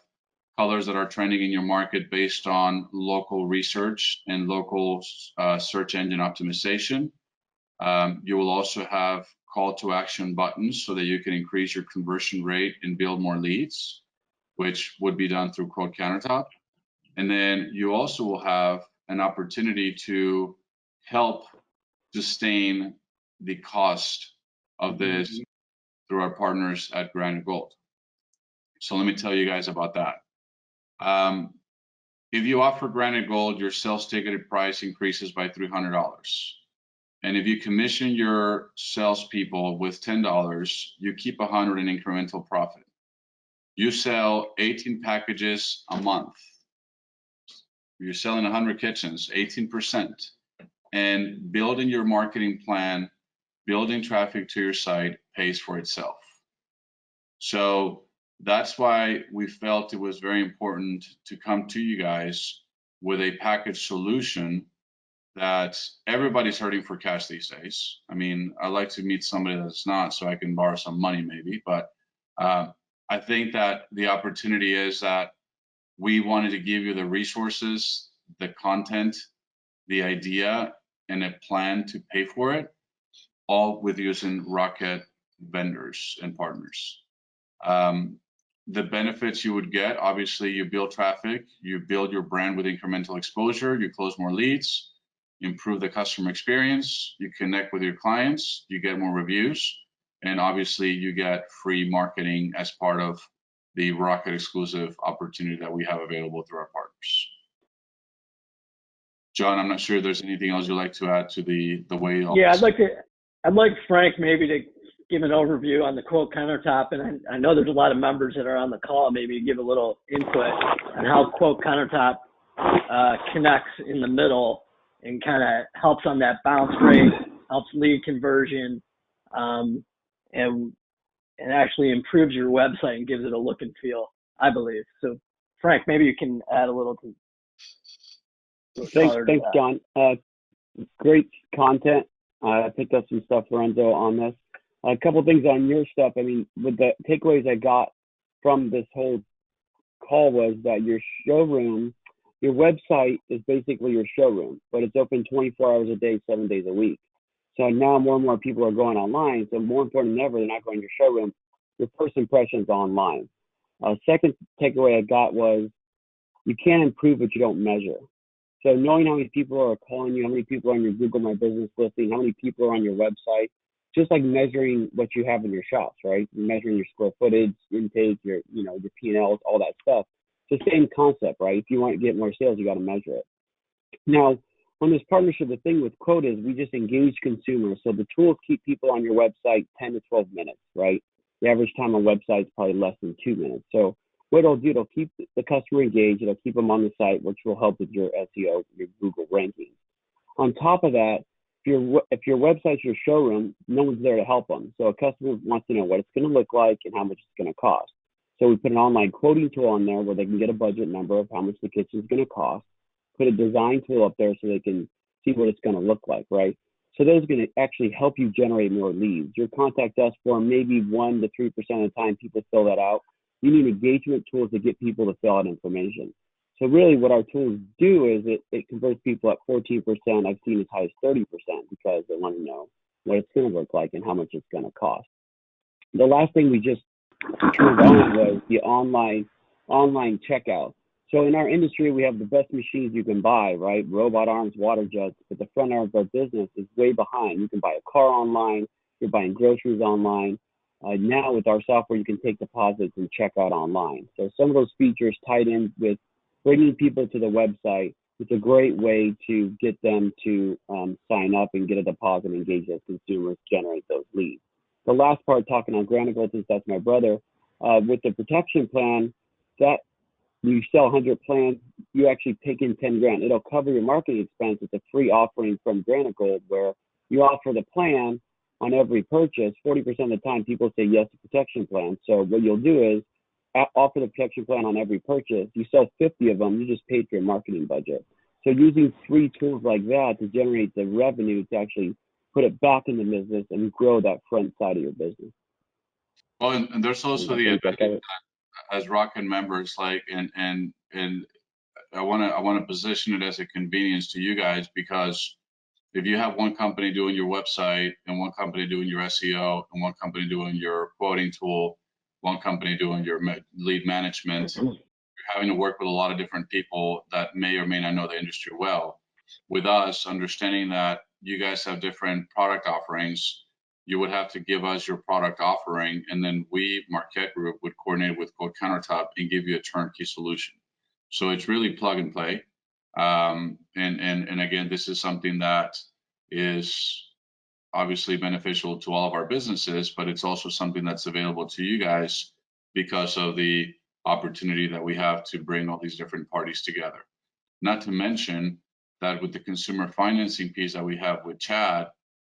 A: colors that are trending in your market based on local research and local search engine optimization. You will also have call to action buttons so that you can increase your conversion rate and build more leads, which would be done through Quote Countertop. And then you also will have an opportunity to help sustain the cost of this through our partners at Granite Gold. So let me tell you guys about that. If you offer Granite Gold, your sales ticketed price increases by $300. And if you commission your salespeople with $10, you keep $100 in incremental profit. You sell 18 packages a month. You're selling 100 kitchens, 18%. And building your marketing plan, building traffic to your site pays for itself. So that's why we felt it was very important to come to you guys with a package solution that everybody's hurting for cash these days. I mean, I'd like to meet somebody that's not, so I can borrow some money maybe, but I think that the opportunity is that we wanted to give you the resources, the content, the idea, and a plan to pay for it, all with using Rockhead vendors and partners. The benefits you would get, obviously, you build traffic, you build your brand with incremental exposure, you close more leads, improve the customer experience, you connect with your clients, you get more reviews, and obviously you get free marketing as part of the Rockhead exclusive opportunity that we have available through our partners. John, I'm not sure if there's anything else you'd like to add to the way.
B: Yeah, I'd like Frank maybe to give an overview on the Quote Countertop, and I know there's a lot of members that are on the call. Maybe give a little input on how Quote Countertop connects in the middle and kind of helps on that bounce rate, helps lead conversion, and actually improves your website and gives it a look and feel, I believe. So, Frank, maybe you can add a little to.
D: Thanks, John. Great content. I picked up some stuff, Lorenzo, on this. A couple of things on your stuff. I mean, with the takeaways I got from this whole call was that your showroom, your website is basically your showroom, but it's open 24 hours a day, 7 days a week. So now more and more people are going online. So more important than ever, they're not going to your showroom. Your first impression is online. Second takeaway I got was you can't improve what you don't measure. So knowing how many people are calling you, how many people are on your Google My Business listing, how many people are on your website, just like measuring what you have in your shops, right? You're measuring your square footage, intake, your P&Ls, all that stuff. It's the same concept, right? If you want to get more sales, you got to measure it. Now, on this partnership, the thing with Quote is we just engage consumers. So the tools keep people on your website 10 to 12 minutes, right? The average time on website is probably less than 2 minutes. So what it'll do, it'll keep the customer engaged. It'll keep them on the site, which will help with your SEO, your Google rankings. On top of that, if your website's your showroom, no one's there to help them. So a customer wants to know what it's going to look like and how much it's going to cost. So we put an online quoting tool on there where they can get a budget number of how much the kitchen's going to cost. Put a design tool up there so they can see what it's going to look like, right? So those are going to actually help you generate more leads. Your contact us form, maybe 1 to 3% of the time people fill that out. You need engagement tools to get people to fill out information. So really what our tools do is it converts people at 14%. I've seen as high as 30% because they want to know what it's going to look like and how much it's going to cost. The last thing we just turned on was the online checkout. So in our industry, we have the best machines you can buy, right? Robot arms, water jets, but the front end of our business is way behind. You can buy a car online, you're buying groceries online. Now with our software, you can take deposits and check out online. So some of those features tied in with bringing people to the website, it's a great way to get them to sign up and get a deposit and engage those consumers, generate those leads. The last part, talking on Granite Gold, since that's my brother, with the protection plan, that you sell 100 plans, you actually take in 10 grand. It'll cover your marketing expense. It's a free offering from Granite Gold where you offer the plan on every purchase. 40% of the time people say yes to protection plan. So what you'll do is offer the protection plan on every purchase. You sell 50 of them, you just paid for your marketing budget. So using free tools like that to generate the revenue to actually put it back in the business and grow that front side of your business.
A: Well, and there's also the advantage as Rockhead members, like, and I want to position it as a convenience to you guys, because if you have one company doing your website and one company doing your SEO and one company doing your quoting tool, one company doing your lead management, you're having to work with a lot of different people that may or may not know the industry well. With us, understanding that you guys have different product offerings, you would have to give us your product offering, and then we, Marquette Group, would coordinate with Code Countertop and give you a turnkey solution. So it's really plug and play. And again, this is something that is obviously beneficial to all of our businesses, but it's also something that's available to you guys because of the opportunity that we have to bring all these different parties together. Not to mention that with the consumer financing piece that we have with Chad,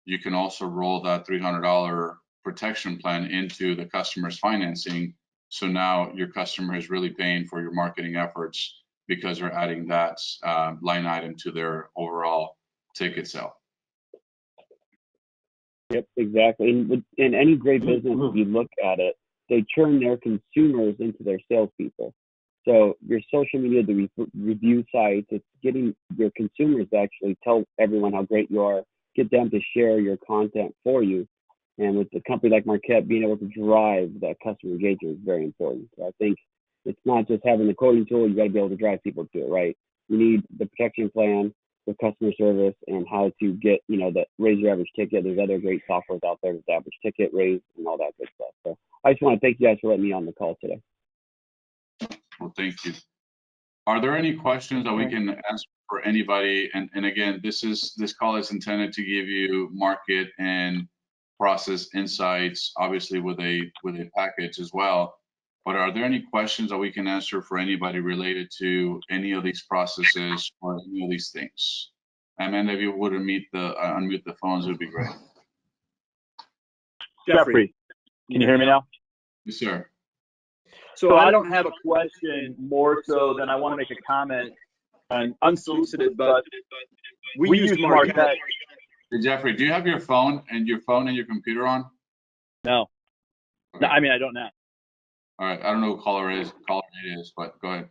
A: you can also roll that $300 protection plan into the customer's financing. So now your customer is really paying for your marketing efforts because they're adding that line item to their overall ticket sale.
D: Yep, exactly. And in any great business, if you look at it, they turn their consumers into their salespeople. So your social media, the review sites, it's getting your consumers to actually tell everyone how great you are, get them to share your content for you. And with a company like Marquette, being able to drive that customer engagement is very important. So I think it's not just having the quoting tool, you got to be able to drive people to it, right? You need the protection plan, the customer service, and how to get, that raise your average ticket. There's other great softwares out there with the average ticket raise and all that good stuff. So I just want to thank you guys for letting me on the call today.
A: Well, thank you. Are there any questions that we can answer for anybody? And again, this call is intended to give you market and process insights, obviously with a package as well. But are there any questions that we can answer for anybody related to any of these processes or any of these things? Amanda, if you would unmute the phones, it would be great.
E: Jeffrey, can you hear me now?
A: Yes, sir.
E: So I don't have a question, more so than I want to make a comment, unsolicited, but we use Marquette.
A: Hey, Jeffrey, do you have your phone and your computer on?
E: No. Okay. No, I mean, I don't know.
A: All right, I don't know who caller it is, but go ahead.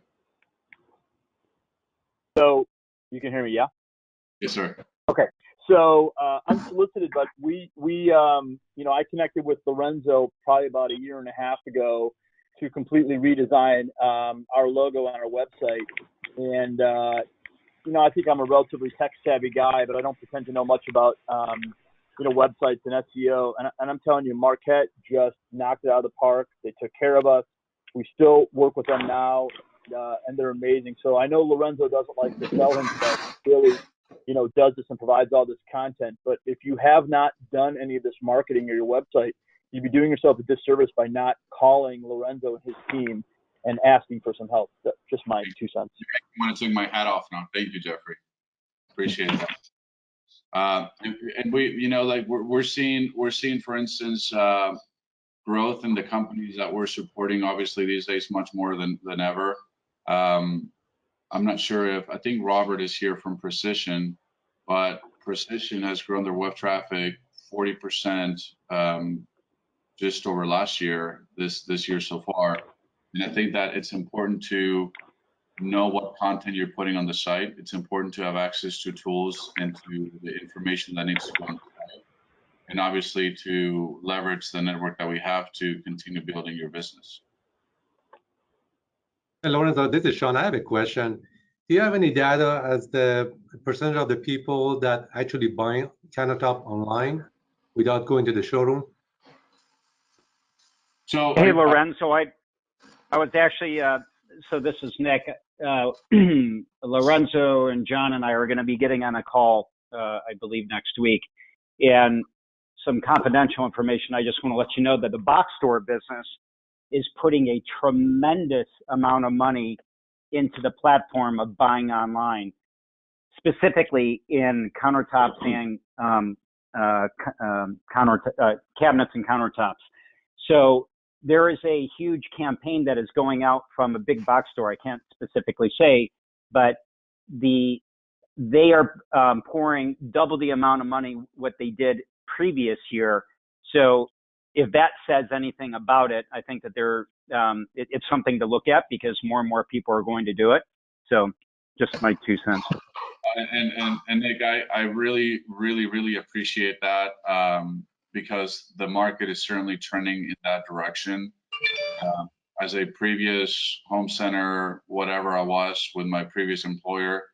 E: So you can hear me, yeah?
A: Yes, sir.
E: Okay. So unsolicited, but we I connected with Lorenzo probably about a year and a half ago to completely redesign our logo on our website. And, I think I'm a relatively tech-savvy guy, but I don't pretend to know much about, websites and SEO. And I'm telling you, Marquette just knocked it out of the park. They took care of us. We still work with them now, and they're amazing. So I know Lorenzo doesn't like to sell himself. He really, does this and provides all this content. But if you have not done any of this marketing or your website, you'd be doing yourself a disservice by not calling Lorenzo and his team and asking for some help. That's just my 2 cents.
A: I'm going to take my hat off now. Thank you, Jeffrey. Appreciate that. And we, we're seeing, for instance, growth in the companies that we're supporting, obviously these days, much more than ever. I'm not sure I think Robert is here from Precision, but Precision has grown their web traffic 40% just over last year, this year so far. And I think that it's important to know what content you're putting on the site. It's important to have access to tools and to the information that needs to go on the site. And obviously to leverage the network that we have to continue building your business.
F: Hey, Lorenzo, this is Sean. I have a question. Do you have any data as the percentage of the people that actually buy Countertop online without going to the showroom?
G: So hey, Lorenzo, I was actually, so this is Nick. Lorenzo and John and I are going to be getting on a call, I believe, next week. And some confidential information, I just want to let you know that the box store business is putting a tremendous amount of money into the platform of buying online, specifically in countertops and cabinets and countertops. So there is a huge campaign that is going out from a big box store. I can't specifically say, but they are pouring double the amount of money what they did previous year. So if that says anything about it, I think that it's something to look at, because more and more people are going to do it. So just my 2 cents.
A: And Nick, I really, really, really appreciate that, because the market is certainly trending in that direction. As a previous home center, whatever I was with my previous employer,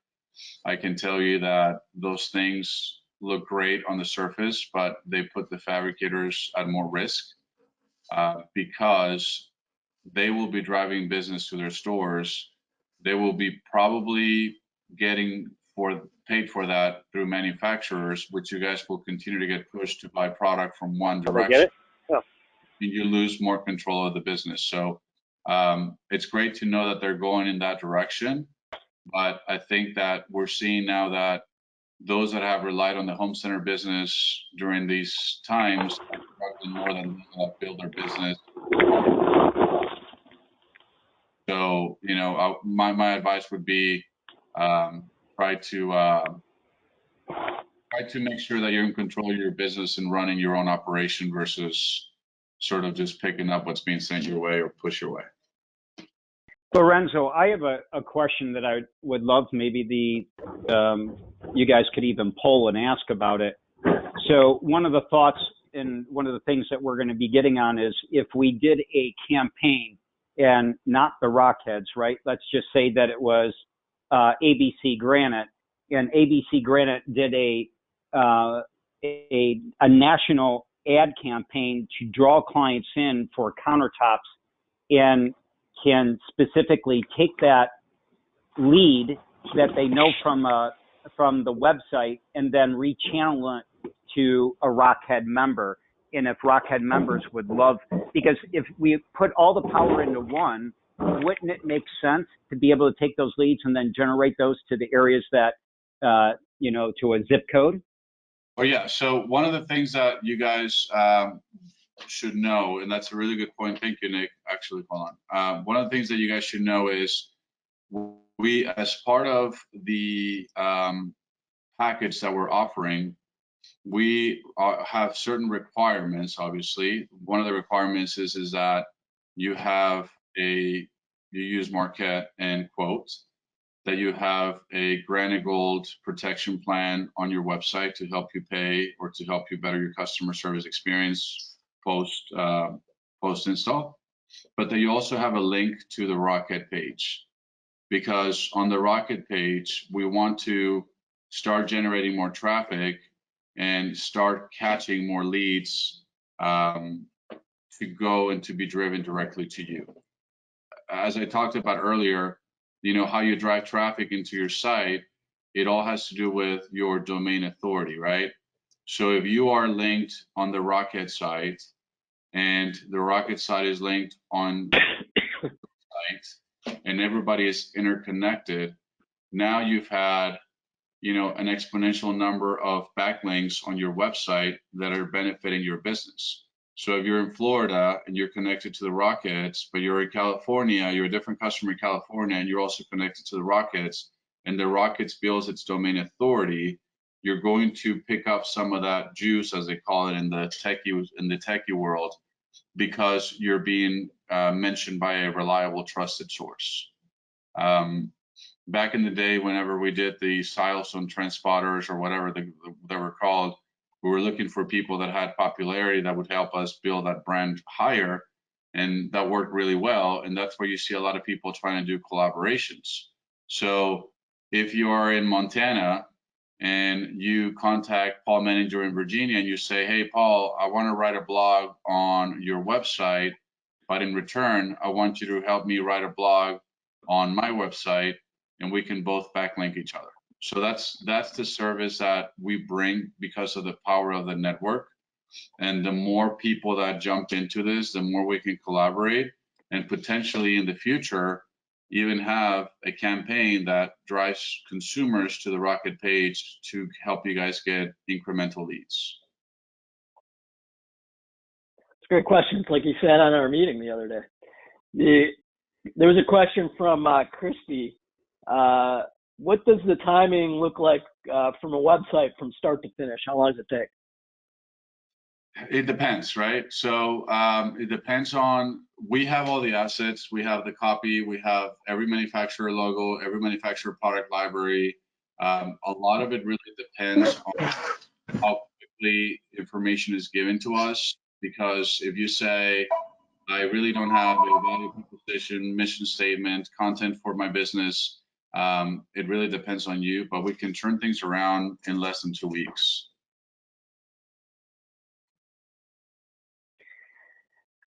A: I can tell you that those things look great on the surface, but they put the fabricators at more risk, because they will be driving business to their stores. They will be probably getting paid for that through manufacturers, which you guys will continue to get pushed to buy product from one direction. And you lose more control of the business. So it's great to know that they're going in that direction. But I think that we're seeing now that those that have relied on the home center business during these times are struggling more than those that build their business. So, you know, my advice would be try to make sure that you're in control of your business and running your own operation versus sort of just picking up what's being sent your way or push your way.
G: Lorenzo, I have a question that I would love maybe you guys could even poll and ask about it. So one of the thoughts and one of the things that we're going to be getting on is if we did a campaign and not the ROCKHEADS, right? Let's just say that it was ABC Granite, and ABC Granite did a national ad campaign to draw clients in for countertops, and can specifically take that lead that they know from the website and then rechannel it to a ROCKHEAD member. And if ROCKHEAD members would love, because if we put all the power into one, wouldn't it make sense to be able to take those leads and then generate those to the areas that, to a zip code?
A: Oh yeah, so one of the things that you guys should know, and that's a really good point. Thank you, Nick. Actually, hold on. One of the things that you guys should know is we, as part of the package that we're offering, we have certain requirements. Obviously, one of the requirements is that you use Marquette and Quote, that you have a Granite Gold protection plan on your website to help you pay or to help you better your customer service experience post install, but that you also have a link to the ROCKHEAD page, because on the ROCKHEAD page we want to start generating more traffic and start catching more leads to go and to be driven directly to you. As I talked about earlier, you know, how you drive traffic into your site, it all has to do with your domain authority, right? So if you are linked on the ROCKHEAD site and the ROCKHEAD site is linked on the site and everybody is interconnected, now you've had, you know, an exponential number of backlinks on your website that are benefiting your business. So if you're in Florida and you're connected to the ROCKHEADS, but you're in California, you're a different customer in California, and you're also connected to the ROCKHEADS, and the ROCKHEADS builds its domain authority, you're going to pick up some of that juice, as they call it in the techie world, because you're being mentioned by a reliable, trusted source. Back in the day, whenever we did the Silestone Trend Spotters or whatever they were called, we were looking for people that had popularity that would help us build that brand higher, and that worked really well. And that's where you see a lot of people trying to do collaborations. So if you are in Montana and you contact Paul Menninger in Virginia and you say, hey, Paul, I want to write a blog on your website, but in return, I want you to help me write a blog on my website, and we can both backlink each other. So that's the service that we bring because of the power of the network. And the more people that jump into this, the more we can collaborate, and potentially in the future even have a campaign that drives consumers to the ROCKHEAD page to help you guys get incremental leads.
B: great question. It's like you said on our meeting the other day. There was a question from Christy. What does the timing look like from a website from start to finish? How long does it take?
A: It depends, right? So it depends on, we have all the assets, we have the copy, we have every manufacturer logo, every manufacturer product library. A lot of it really depends on how quickly information is given to us, because if you say, I really don't have a value proposition, mission statement, content for my business, it really depends on you, but we can turn things around in less than 2 weeks.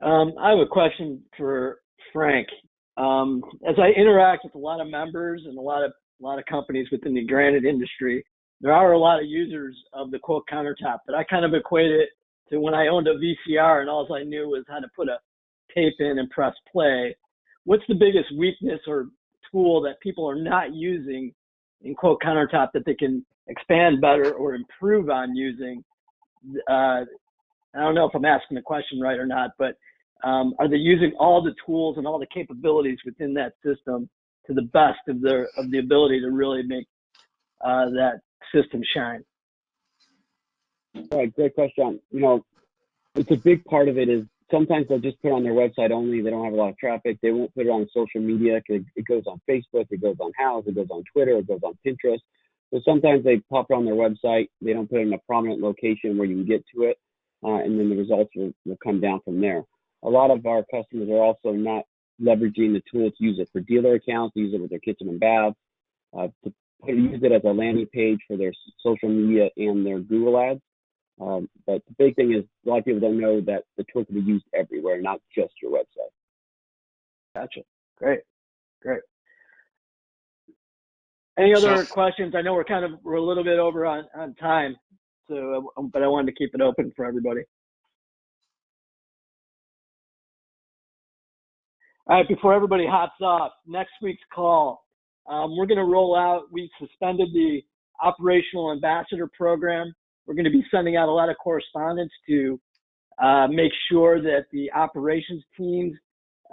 B: I have a question for Frank. As I interact with a lot of members and a lot of companies within the granite industry, there are a lot of users of the quote countertop, but I kind of equate it to when I owned a VCR and all I knew was how to put a tape in and press play. What's the biggest weakness or tool that people are not using in quote countertop that they can expand better or improve on using? I don't know if I'm asking the question right or not, but are they using all the tools and all the capabilities within that system to the best of the ability to really make that system shine?
D: All right, great question. You know, it's a big part of it is sometimes they'll just put it on their website only. They don't have a lot of traffic. They won't put it on social media. It goes on Facebook, it goes on House, it goes on Twitter, it goes on Pinterest. So sometimes they pop it on their website. They don't put it in a prominent location where you can get to it, and then the results will come down from there. A lot of our customers are also not leveraging the tool to use it for dealer accounts, to use it with their kitchen and baths, to use it as a landing page for their social media and their Google ads. But the big thing is a lot of people don't know that the tool can be used everywhere, not just your website.
B: Gotcha. Great. Any other questions? I know we're a little bit over on time, so but I wanted to keep it open for everybody. All right, before everybody hops off, next week's call, we're going to roll out. We suspended the operational ambassador program. We're going to be sending out a lot of correspondence to make sure that the operations teams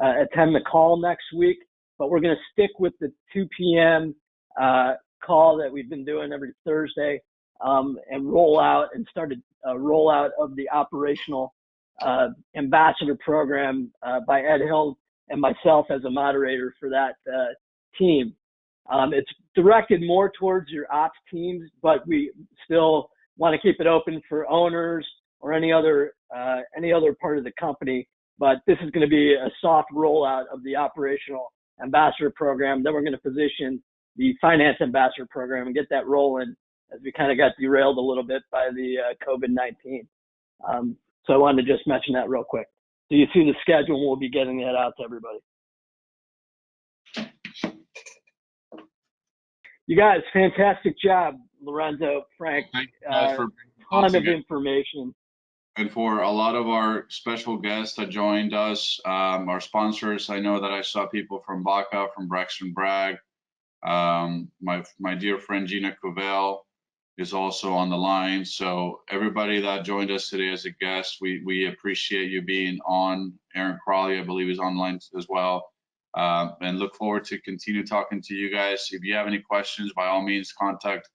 B: attend the call next week. But we're going to stick with the 2 p.m. Call that we've been doing every Thursday and roll out and start a rollout of the operational ambassador program by Ed Hill and myself as a moderator for that team. It's directed more towards your ops teams, but we still want to keep it open for owners or any other part of the company. But this is going to be a soft rollout of the operational ambassador program. Then we're going to position the finance ambassador program and get that rolling, as we kind of got derailed a little bit by the COVID-19. So I wanted to just mention that real quick. So you see the schedule, and we'll be getting that out to everybody. You guys, fantastic job, Lorenzo, Frank.
A: Thank you guys for
B: ton of information.
A: And for a lot of our special guests that joined us, our sponsors, I know that I saw people from Baca, from Braxton Bragg. My dear friend Gina Covell is also on the line. So everybody that joined us today as a guest, we appreciate you being on. Aaron Crawley, I believe, is online as well. And look forward to continue talking to you guys. If you have any questions, by all means, contact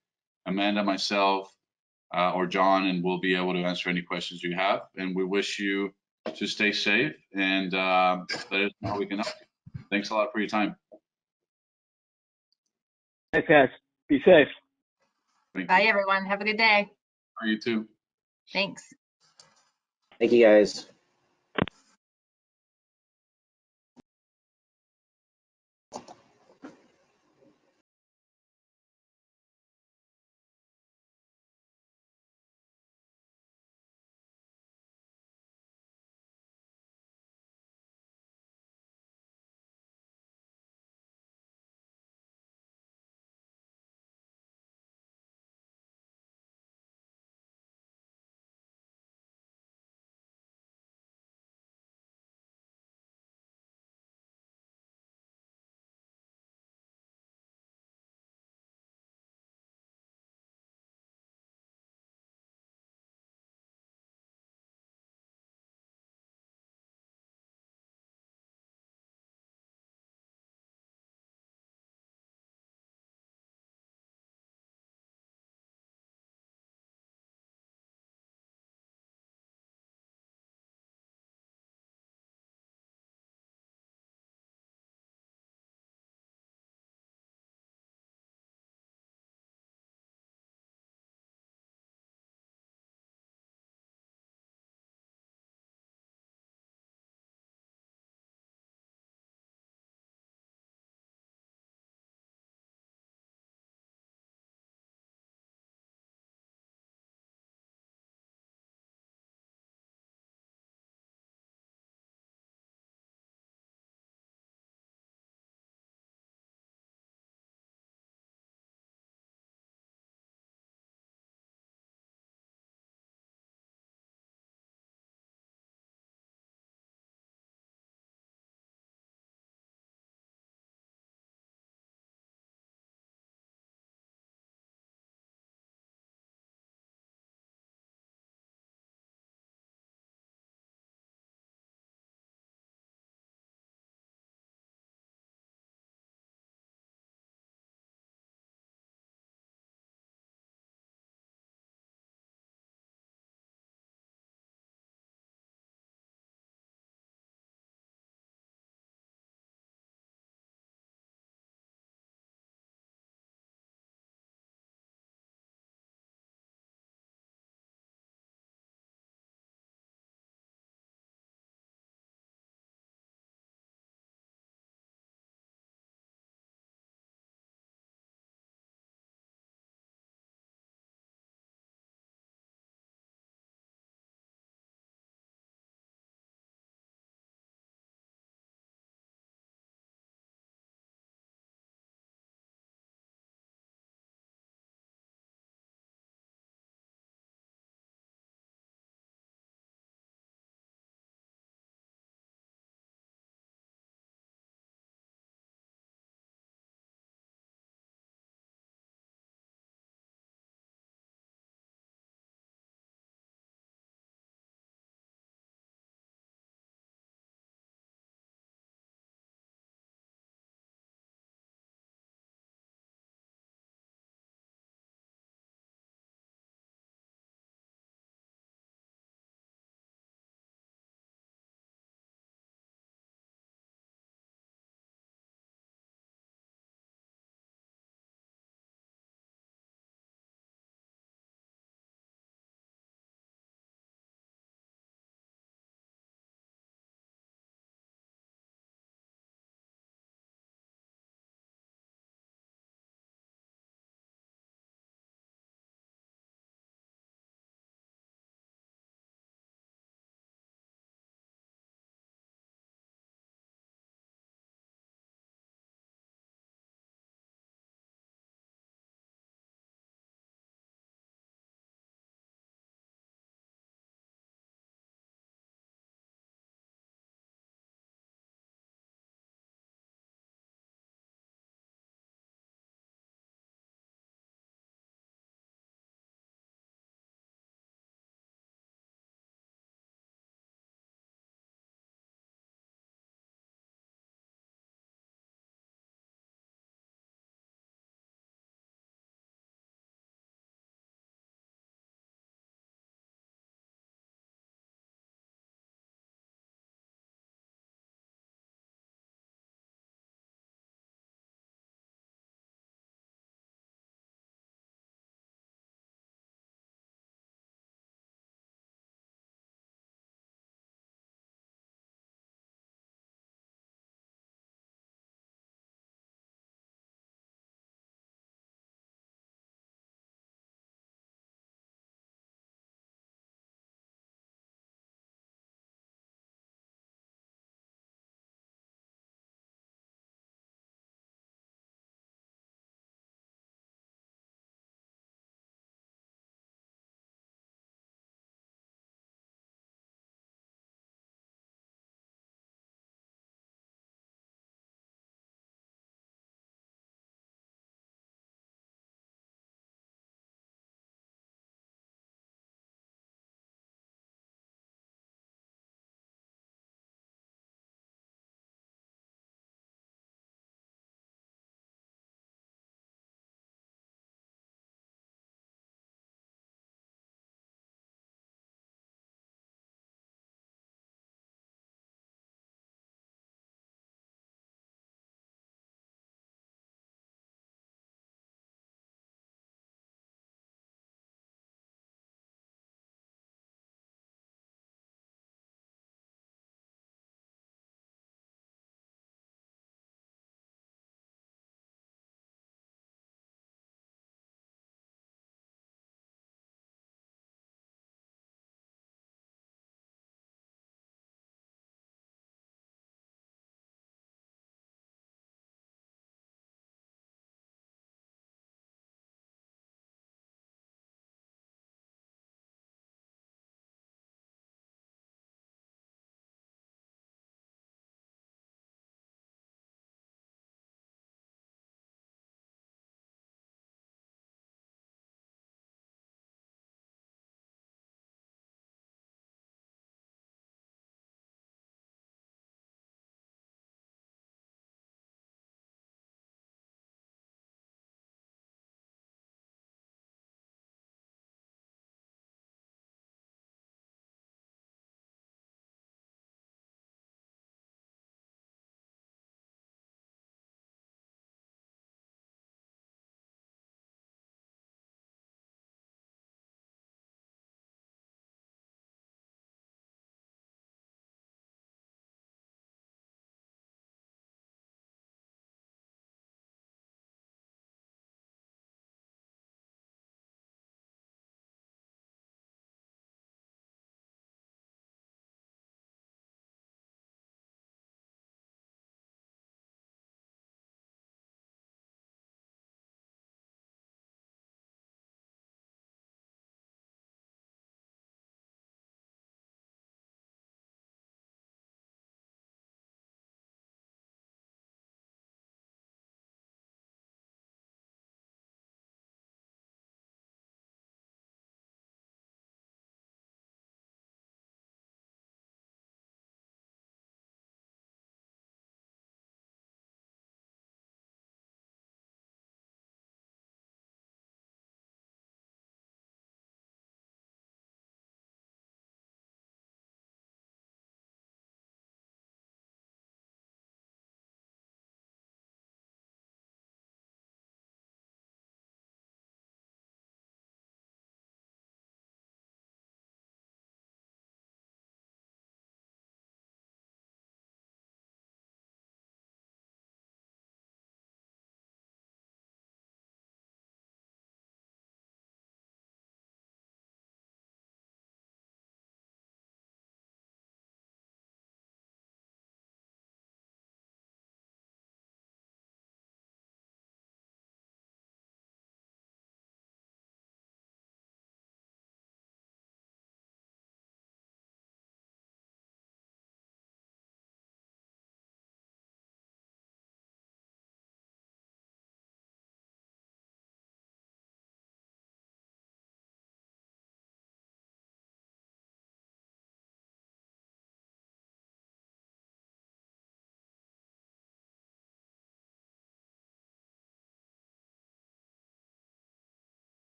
A: Amanda, myself, or John, and we'll be able to answer any questions you have. And we wish you to stay safe and let us know how we can help you. Thanks a lot for your time.
B: Thanks, guys. Be safe.
H: Bye, everyone. Have a good day.
A: You too.
H: Thanks.
I: Thank you, guys.